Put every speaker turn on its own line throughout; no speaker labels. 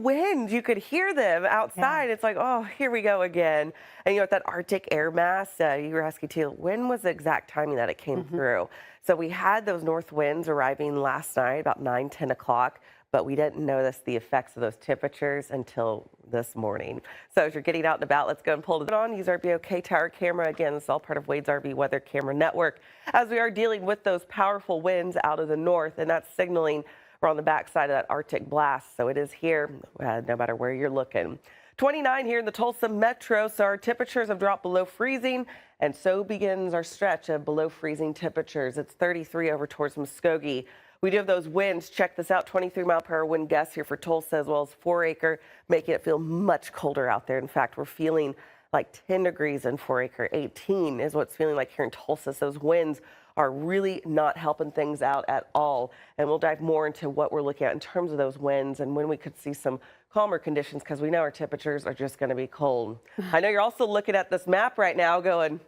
winds, you could hear them outside.
Yeah.
It's like, oh, here we go again. And you know, with that Arctic air mass, you were asking too, when was the exact timing that it came through? So we had those north winds arriving last night about 9, 10 o'clock, but we didn't notice the effects of those temperatures until this morning. So as you're getting out and about, let's go and pull it on. Use our BOK Tower camera. Again, this is all part of Wade's RV Weather Camera Network as we are dealing with those powerful winds out of the north, and that's signaling we're on the backside of that Arctic blast. So it is here, no matter where you're looking. 29 here in the Tulsa Metro, so our temperatures have dropped below freezing, and so begins our stretch of below freezing temperatures. It's 33 over towards Muskogee. We do have those winds. Check this out, 23-mile-per-hour wind gusts here for Tulsa as well as 4 Acre, making it feel much colder out there. In fact, we're feeling like 10 degrees in 4 Acre. 18 is what's feeling like here in Tulsa. So those winds are really not helping things out at all. And we'll dive more into what we're looking at in terms of those winds and when we could see some calmer conditions, because we know our temperatures are just going to be cold. I know you're also looking at this map right now going,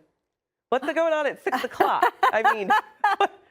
what's going on at 6 o'clock? I mean,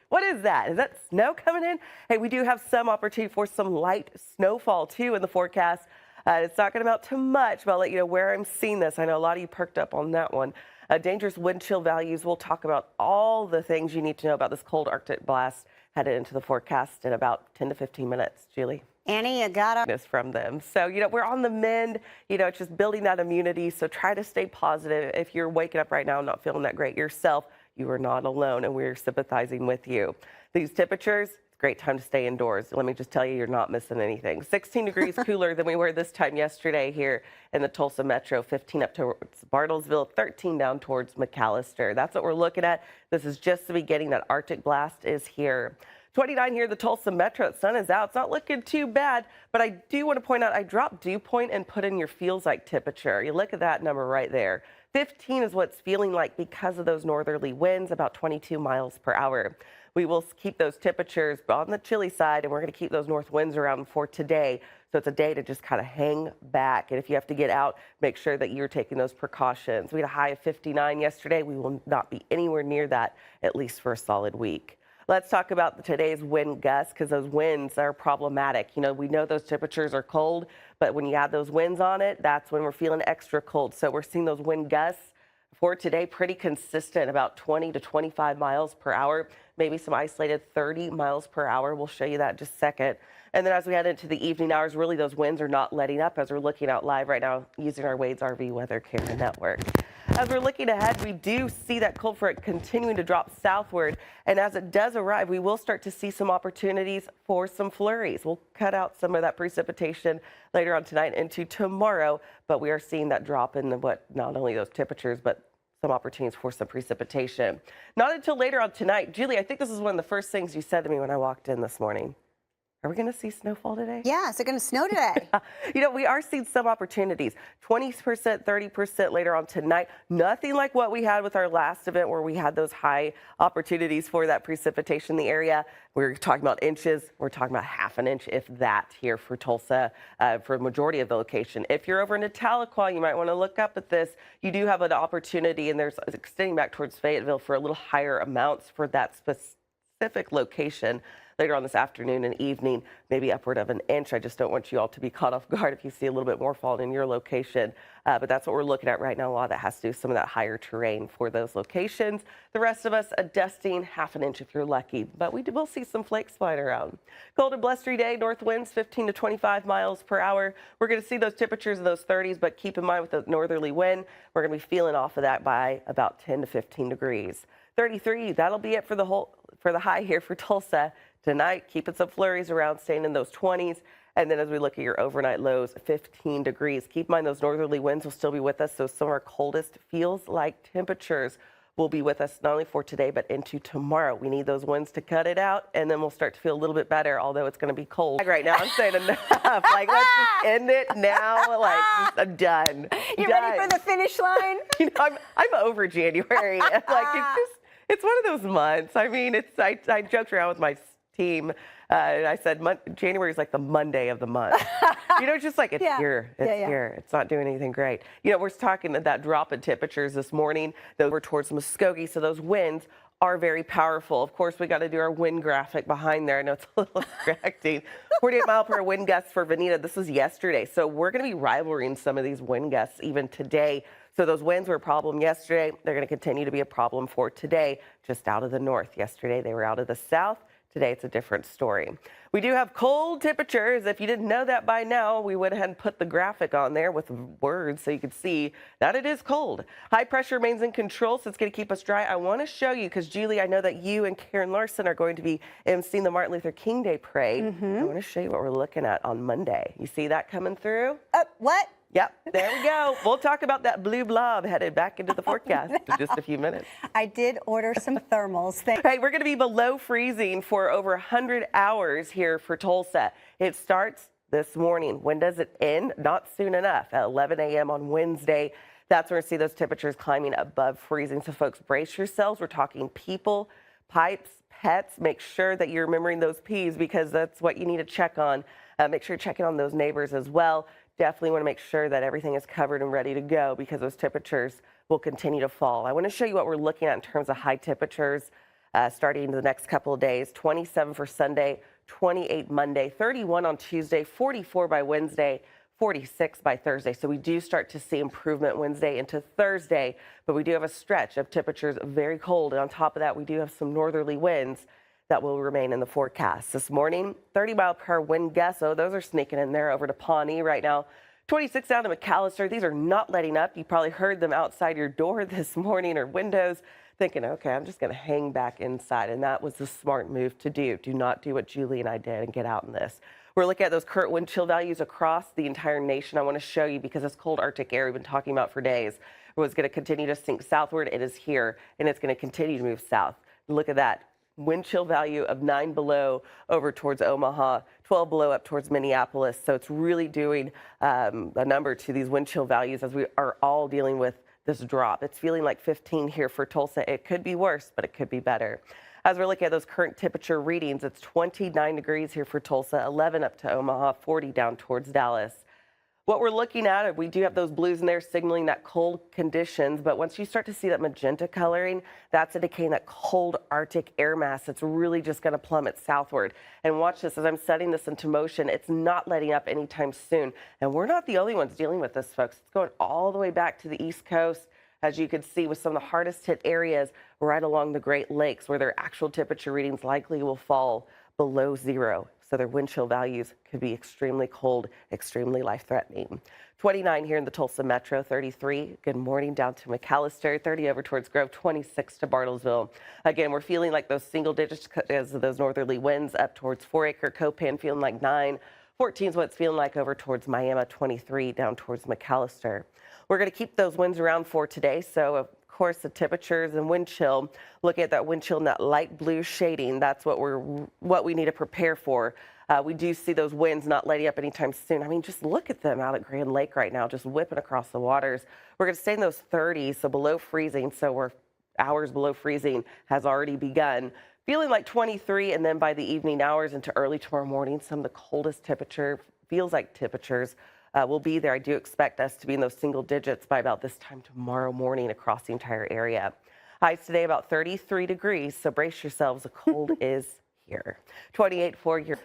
what is that? Is that snow coming in? Hey, we do have some opportunity for some light snowfall too in the forecast. It's not going to amount to much, but I'll let you know where I'm seeing this. I know a lot of you perked up on that one. Dangerous wind chill values. We'll talk about all the things you need to know about this cold Arctic blast headed into the forecast in about 10 to 15 minutes. Julie?
Annie, you got
This from them. So, you know, we're on the mend. You know, it's just building that immunity. So try to stay positive. If you're waking up right now and not feeling that great yourself, you are not alone, and we're sympathizing with you. These temperatures, great time to stay indoors. Let me just tell you, you're not missing anything. 16 degrees cooler than we were this time yesterday here in the Tulsa Metro, 15 up towards Bartlesville, 13 down towards McAllister. That's what we're looking at. This is just the beginning. That Arctic blast is here. 29 here, the Tulsa Metro. The sun is out. It's not looking too bad, but I do want to point out I dropped dew point and put in your feels like temperature. You look at that number right there. 15 is what's feeling like because of those northerly winds, about 22 miles per hour. We will keep those temperatures on the chilly side, and we're going to keep those north winds around for today. So it's a day to just kind of hang back. And if you have to get out, make sure that you're taking those precautions. We had a high of 59 yesterday. We will not be anywhere near that, at least for a solid week. Let's talk about today's wind gusts, because those winds are problematic. You know, we know those temperatures are cold, but when you add those winds on it, that's when we're feeling extra cold. So we're seeing those wind gusts for today pretty consistent, about 20 to 25 miles per hour, maybe some isolated 30 miles per hour. We'll show you that in just a second. And then as we head into the evening hours, really those winds are not letting up as we're looking out live right now using our Wade's RV Weather Camera Network. As we're looking ahead, we do see that cold front continuing to drop southward. And as it does arrive, we will start to see some opportunities for some flurries. We'll cut out some of that precipitation later on tonight into tomorrow, but we are seeing that drop in not only those temperatures, but some opportunities for some precipitation. Not until later on tonight. Julie, I think this is one of the first things you said to me when I walked in this morning. Are we going to see snowfall today?
Yeah, is it going to snow today?
You know, we are seeing some opportunities, 20%, 30% later on tonight. Nothing like what we had with our last event where we had those high opportunities for that precipitation in the area. We're talking about inches. We're talking about half an inch, if that, here for Tulsa, for the majority of the location. If you're over in Tahlequah, you might want to look up at this. You do have an opportunity, and there's extending back towards Fayetteville for a little higher amounts for that specific location later on this afternoon and evening, maybe upward of an inch. I just don't want you all to be caught off guard if you see a little bit more falling in your location. But that's what we're looking at right now. A lot of that has to do with some of that higher terrain for those locations. The rest of us, a dusting, half an inch if you're lucky. But we will see some flakes flying around. Cold and blustery day, north winds 15 to 25 miles per hour. We're going to see those temperatures in those 30s, but keep in mind with the northerly wind, we're going to be feeling off of that by about 10 to 15 degrees. 33, that'll be it for the high here for Tulsa. Tonight, keeping some flurries around, staying in those 20s. And then as we look at your overnight lows, 15 degrees. Keep in mind those northerly winds will still be with us. So some of our coldest feels like temperatures will be with us not only for today, but into tomorrow. We need those winds to cut it out, and then we'll start to feel a little bit better, although it's going to be cold. Right now, I'm saying enough. Like, let's just end it now. Like, I'm done.
You ready for the finish line?
You know, I'm over January. Like, it's one of those months. I mean, I joked around with my team. I said January is like the Monday of the month. You know, just like it's here. It's here. It's not doing anything great. You know, we're talking that drop in temperatures this morning. Those were towards Muskogee. So those winds are very powerful. Of course, we got to do our wind graphic behind there. I know it's a little distracting. 48 mile per hour wind gusts for Veneta. This was yesterday. So we're going to be rivaling some of these wind gusts even today. So those winds were a problem yesterday. They're going to continue to be a problem for today, just out of the north. Yesterday, they were out of the south. Today, it's a different story. We do have cold temperatures. If you didn't know that by now, we went ahead and put the graphic on there with words so you could see that it is cold. High pressure remains in control, so it's going to keep us dry. I want to show you, because Julie, I know that you and Karen Larson are going to be emceeing the Martin Luther King Day Parade. I want to show you what we're looking at on Monday. You see that coming through?
What?
Yep, there we go. We'll talk about that blue blob headed back into the forecast in just a few minutes.
I did order some thermals.
Hey, we're going to be below freezing for over 100 hours here for Tulsa. It starts this morning. When does it end? Not soon enough. At 11 a.m. on Wednesday, that's where we see those temperatures climbing above freezing. So folks, brace yourselves. We're talking people, pipes, pets. Make sure that you're remembering those P's, because that's what you need to check on. Make sure you're checking on those neighbors as well. Definitely want to make sure that everything is covered and ready to go, because those temperatures will continue to fall. I want to show you what we're looking at in terms of high temperatures starting the next couple of days. 27 for Sunday, 28 Monday, 31 on Tuesday, 44 by Wednesday, 46 by Thursday. So we do start to see improvement Wednesday into Thursday, but we do have a stretch of temperatures very cold. And on top of that, we do have some northerly winds that will remain in the forecast. This morning, 30 mile per hour wind gusts. Oh, those are sneaking in there over to Pawnee right now. 26 down to McAllister. These are not letting up. You probably heard them outside your door this morning or windows, thinking, okay, I'm just going to hang back inside. And that was the smart move to do. Do not do what Julie and I did and get out in this. We're looking at those current wind chill values across the entire nation. I want to show you, because this cold Arctic air we've been talking about for days was going to continue to sink southward. It is here, and it's going to continue to move south. Look at that. Wind chill value of 9 below over towards Omaha, 12 below up towards Minneapolis. So it's really doing a number to these wind chill values as we are all dealing with this drop. It's feeling like 15 here for Tulsa. It could be worse, but it could be better. As we're looking at those current temperature readings, it's 29 degrees here for Tulsa, 11 up to Omaha, 40 down towards Dallas. What we're looking at, we do have those blues in there signaling that cold conditions, but once you start to see that magenta coloring, that's indicating that cold Arctic air mass. It's really just going to plummet southward. And watch this, as I'm setting this into motion, it's not letting up anytime soon. And we're not the only ones dealing with this, folks. It's going all the way back to the East Coast, as you can see, with some of the hardest hit areas right along the Great Lakes, where their actual temperature readings likely will fall below zero. So their wind chill values could be extremely cold, extremely life-threatening. 29 here in the Tulsa Metro, 33. Good morning down to McAllister, 30 over towards Grove, 26 to Bartlesville. Again, we're feeling like those single digits as of those northerly winds up towards 4 Acre, Copan feeling like 9. 14 is what it's feeling like over towards Miami, 23 down towards McAllister. We're going to keep those winds around for today. So of course, the temperatures and wind chill, looking at that wind chill and that light blue shading, that's what we need to prepare for. We do see those winds not letting up anytime soon. I mean, just look at them out at Grand Lake right now, just whipping across the waters. We're going to stay in those 30s, so below freezing. So we're hours below freezing has already begun. Feeling like 23, and then by the evening hours into early tomorrow morning, some of the coldest feels like temperatures will be there. I do expect us to be in those single digits by about this time tomorrow morning across the entire area. Highs today about 33 degrees, so brace yourselves. The cold is here. 28 for your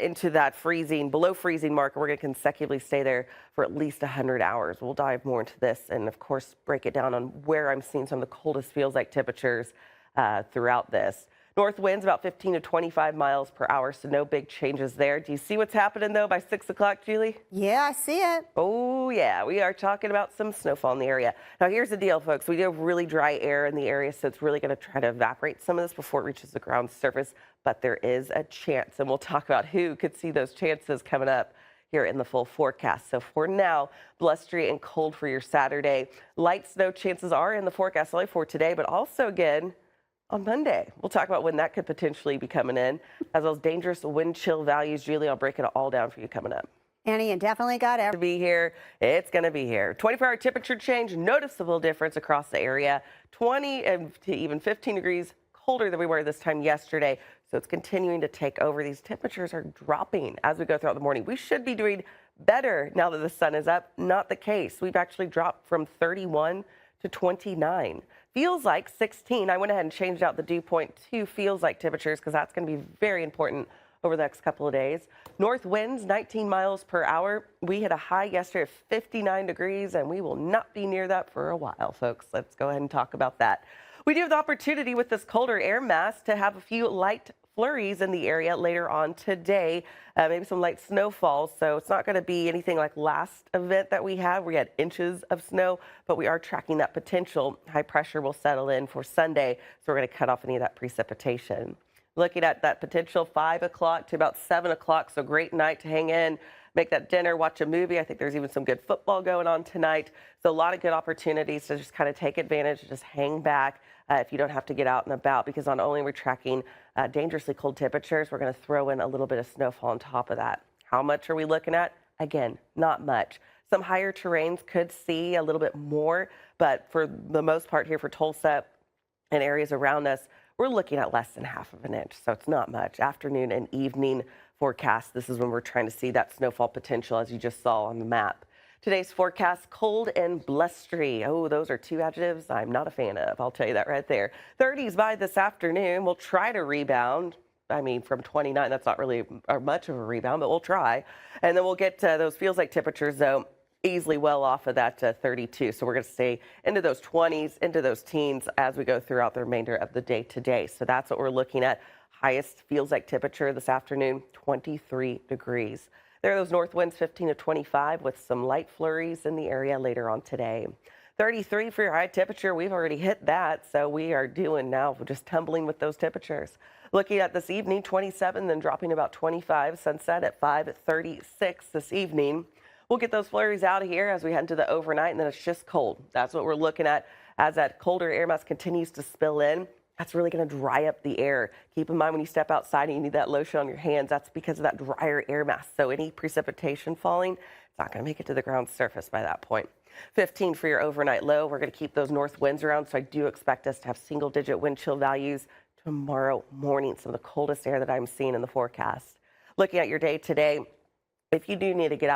into that freezing, below freezing mark. We're going to consecutively stay there for at least 100 hours. We'll dive more into this and, of course, break it down on where I'm seeing some of the coldest feels like temperatures throughout this. North winds about 15 to 25 miles per hour, so no big changes there. Do you see what's happening, though, by 6 o'clock, Julie?
Yeah, I see it.
Oh, yeah. We are talking about some snowfall in the area. Now, here's the deal, folks. We do have really dry air in the area, so it's really going to try to evaporate some of this before it reaches the ground surface, but there is a chance, and we'll talk about who could see those chances coming up here in the full forecast. So for now, blustery and cold for your Saturday. Light snow chances are in the forecast only for today, but also, again, on Monday. We'll talk about when that could potentially be coming in, as well as dangerous wind chill values. Julie, I'll break it all down for you coming up.
Annie, you definitely got it.
To be here, it's going to be here. 24-hour temperature change, noticeable difference across the area. 20 to even 15 degrees colder than we were this time yesterday. So it's continuing to take over. These temperatures are dropping as we go throughout the morning. We should be doing better now that the sun is up. Not the case. We've actually dropped from 31 to 29. Feels like 16. I went ahead and changed out the dew point to feels like temperatures because that's going to be very important over the next couple of days. North winds 19 miles per hour. We hit a high yesterday of 59 degrees, and we will not be near that for a while, folks. Let's go ahead and talk about that. We do have the opportunity with this colder air mass to have a few light flurries in the area later on today, maybe some light snowfalls. So it's not going to be anything like last event that we had. We had inches of snow, but we are tracking that potential high pressure will settle in for Sunday. So we're going to cut off any of that precipitation. Looking at that potential 5 o'clock to about 7 o'clock. So great night to hang in, make that dinner, watch a movie. I think there's even some good football going on tonight. So a lot of good opportunities to just kind of take advantage, just hang back if you don't have to get out and about, because not only we're tracking dangerously cold temperatures, we're going to throw in a little bit of snowfall on top of that. How much are we looking at? Again, not much. Some higher terrains could see a little bit more, but for the most part here for Tulsa and areas around us, we're looking at less than half of an inch, so it's not much. Afternoon and evening forecast, this is when we're trying to see that snowfall potential, as you just saw on the map. Today's forecast, cold and blustery. Oh, those are two adjectives I'm not a fan of. I'll tell you that right there. 30s by this afternoon. We'll try to rebound. I mean, from 29, that's not really much of a rebound, but we'll try. And then we'll get those feels like temperatures, though, easily well off of that 32. So we're going to stay into those 20s, into those teens as we go throughout the remainder of the day today. So that's what we're looking at. Highest feels like temperature this afternoon, 23 degrees. There are those north winds 15 to 25 with some light flurries in the area later on today. 33 for your high temperature. We've already hit that, so we are doing now. We're just tumbling with those temperatures. Looking at this evening, 27, then dropping about 25. Sunset at 5:36 this evening. We'll get those flurries out of here as we head into the overnight, and then it's just cold. That's what we're looking at as that colder air mass continues to spill in. That's really going to dry up the air. Keep in mind when you step outside and you need that lotion on your hands, that's because of that drier air mass. So any precipitation falling, it's not going to make it to the ground surface by that point. 15 for your overnight low. We're going to keep those north winds around, so I do expect us to have single-digit wind chill values tomorrow morning. Some of the coldest air that I'm seeing in the forecast. Looking at your day today, if you do need to get out